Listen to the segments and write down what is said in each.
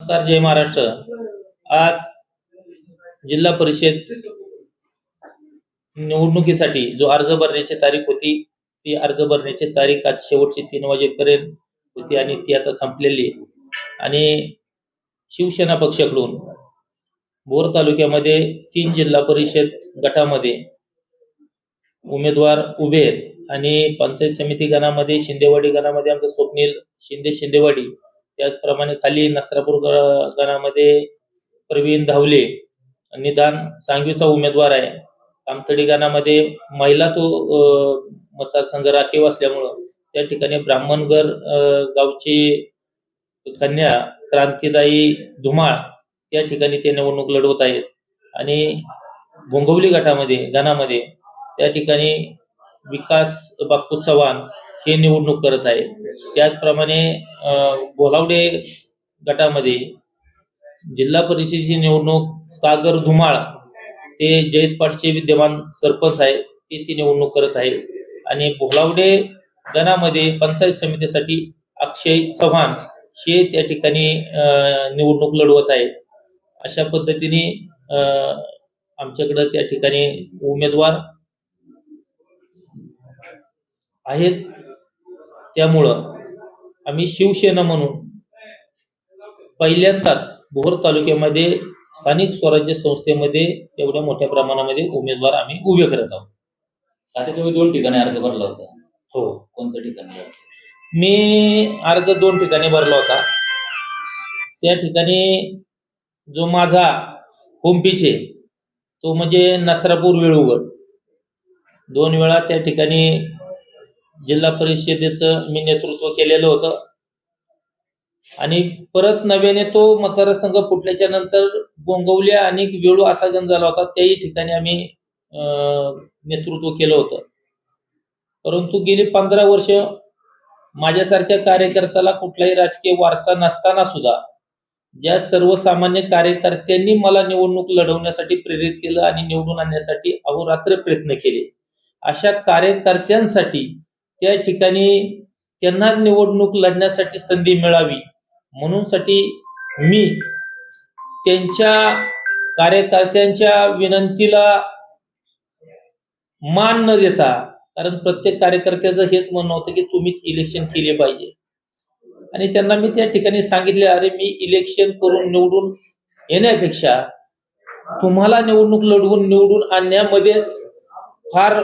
नमस्कार, जय महाराष्ट्र. आज जिल्हा परिषद निवडणुकीसाठी जो अर्ज भरण्याची तारीख होती, ती अर्ज भरण्याची तारीख आज शेवटची 3 वाजेपर्यंत होती आणि ती आता संपलेली आहे. आणि शिवसेना पक्षाकडून भोर तालुक्यामध्ये 3 जिल्हा परिषद गटामध्ये उमेदवार उभे आहेत आणि पंचायत समिती गणामध्ये शिंदेवाडी गणामध्ये आमचं स्वप्नील शिंदेवाडी, त्याचप्रमाणे खाली नसरापूर गणामध्ये प्रवीण धावले, निदान सांगवीचा उमेदवार आहे. कामथडी गणामध्ये महिला तो मतदारसंघ राखीव असल्यामुळं त्या ठिकाणी ब्राह्मणगर गावची कन्या क्रांतीदाई धुमाळ त्या ठिकाणी ते निवडणूक लढवत आहेत. आणि भोंगवली गणामध्ये त्या ठिकाणी विकास बाप्पू चव्हाण हे निवडणूक करत आहेत. त्याचप्रमाणे बोलावडे गटामध्ये जिल्हा परिषदेची निवडणूक सागर धुमाळ ते जैतपाटचे विद्यमान सरपंच आहेत, ते ती निवडणूक करत आहेत. आणि बोलावडे गणामध्ये पंचायत समितीसाठी अक्षय चव्हाण हे त्या ठिकाणी निवडणूक लढवत आहेत. अशा पद्धतीने आमच्याकडे त्या ठिकाणी उमेदवार आहेत. त्यामुळं आम्ही शिवसेना म्हणून पहिल्यांदाच भोर तालुक्यामध्ये स्थानिक स्वराज्य संस्थेमध्ये एवढ्या मोठ्या प्रमाणामध्ये उमेदवार आम्ही उभे करत आहोत. आता तुम्ही 2 ठिकाणी अर्ज भरला होता. हो, कोणत्या ठिकाणी? मी अर्ज 2 ठिकाणी भरला होता. त्या ठिकाणी जो माझा होमपिच आहे तो म्हणजे नसरापूर वेळुगड. 2 वेळा त्या ठिकाणी जिल्हा परिषदेचं मी नेतृत्व केलेलं होतं आणि परत नव्याने तो मतदारसंघ फुटल्याच्या नंतर बोंगवल्या आणि वेळू असा गण झाला होता, त्याही ठिकाणी आम्ही नेतृत्व केलं होतं. परंतु गेली 15 वर्ष माझ्यासारख्या कार्यकर्त्याला कुठलाही राजकीय वारसा नसताना सुद्धा ज्या सर्वसामान्य कार्यकर्त्यांनी मला निवडणूक लढवण्यासाठी प्रेरित केलं आणि निवडून आणण्यासाठी अहोरात्र प्रयत्न केले, अशा कार्यकर्त्यांसाठी त्या ठिकाणी त्यांना निवडणूक लढण्यासाठी संधी मिळावी म्हणूनसाठी मी त्यांच्या कार्यकर्त्यांच्या विनंतीला मान न देता, कारण प्रत्येक कार्यकर्त्याचं हेच म्हणणं होतं की तुम्हीच इलेक्शन केले पाहिजे, आणि त्यांना मी त्या ठिकाणी सांगितले, अरे मी इलेक्शन करून निवडून येण्यापेक्षा तुम्हाला निवडणूक लढवून निवडून आणण्यामध्येच फार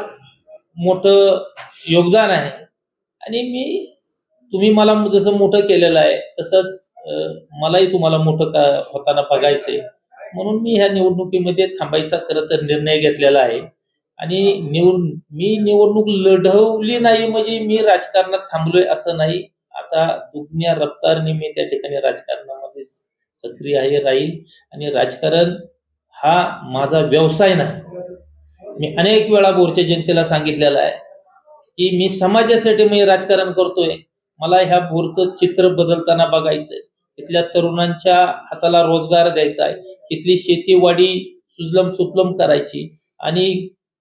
मोठं योगदान आहे आणि तुम्ही मला जसं मोठं केलेलं आहे तसंच मलाही तुम्हाला मोठं होताना बघायचंय, म्हणून मी ह्या निवडणुकीमध्ये थांबायचा खरं तर निर्णय घेतलेला आहे. आणि मी निवडणूक लढवली नाही म्हणजे मी राजकारणात थांबलोय असं नाही. आता दुनिया रफ्तारने मी त्या ठिकाणी राजकारणामध्ये सक्रिय राहील आणि राजकारण हा माझा व्यवसाय नाही. मी अनेक वेळा भोरच्या जनतेला सांगितलेलं आहे की मी समाजासाठी मी राजकारण करतोय. मला ह्या भोरचं चित्र बदलताना बघायचंय, इथल्या तरुणांच्या हाताला रोजगार द्यायचा आहे, इथली शेतीवाडी सुजलम सुफलम करायची आणि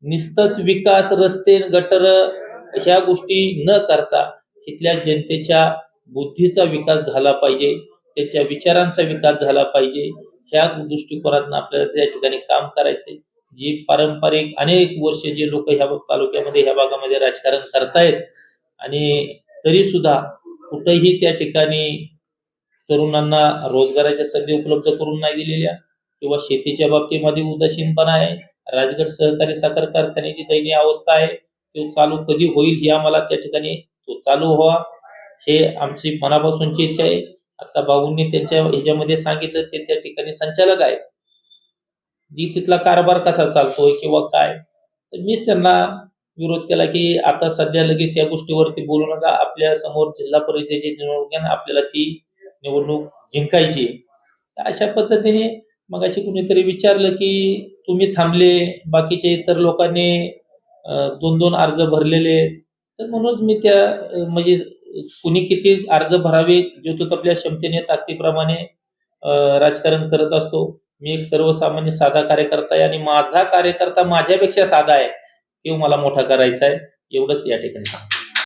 नुसतंच विकास, रस्ते, गटर ह्या गोष्टी न करता इथल्या जनतेच्या बुद्धीचा विकास झाला पाहिजे, त्यांच्या विचारांचा विकास झाला पाहिजे. ह्या दृष्टिकोनातून आपल्याला त्या ठिकाणी काम करायचंय. जी पारंपरिक अनेक वर्ष जे लोक ह्या तालुक्यामध्ये ह्या भागामध्ये राजकारण करतायत आणि तरी सुद्धा कुठेही त्या ठिकाणी तरुणांना रोजगाराच्या संधी उपलब्ध करून नाही दिलेल्या किंवा शेतीच्या बाबतीमध्ये उदासीनपणा आहे. राजगड सहकारी साखर कारखान्याची दयनीय अवस्था आहे, तो चालू कधी होईल ही आम्हाला त्या ठिकाणी तो चालू व्हावा हे आमची मनापासूनची इच्छा आहे. आता भाऊंनी त्यांच्या ह्याच्यामध्ये सांगितलं ते त्या ठिकाणी संचालक आहेत, जी तिथला कारभार कसा चालतोय किंवा काय, तर मीच त्यांना विरोध केला की आता सध्या लगेच त्या गोष्टीवरती बोलू नका, आपल्या समोर जिल्हा परिषदेची निवडणूक आहे, आपल्याला ती निवडणूक जिंकायची. अशा पद्धतीने मग अशी कुणीतरी विचारलं की तुम्ही थांबले, बाकीच्या इतर लोकांनी 2-2 अर्ज भरलेले, तर म्हणूनच मी त्या म्हणजे कुणी किती अर्ज भरावे जो तो आपल्या क्षमतेने ताकदीप्रमाणे राजकारण करत असतो. मी एक सर्वसामान्य साधा कार्यकर्ता आहे आणि माझा कार्यकर्ता माझ्यापेक्षा साधा आहे, तो मला मोठा करायचा आहे, एवढंच या ठिकाणी सांगतो.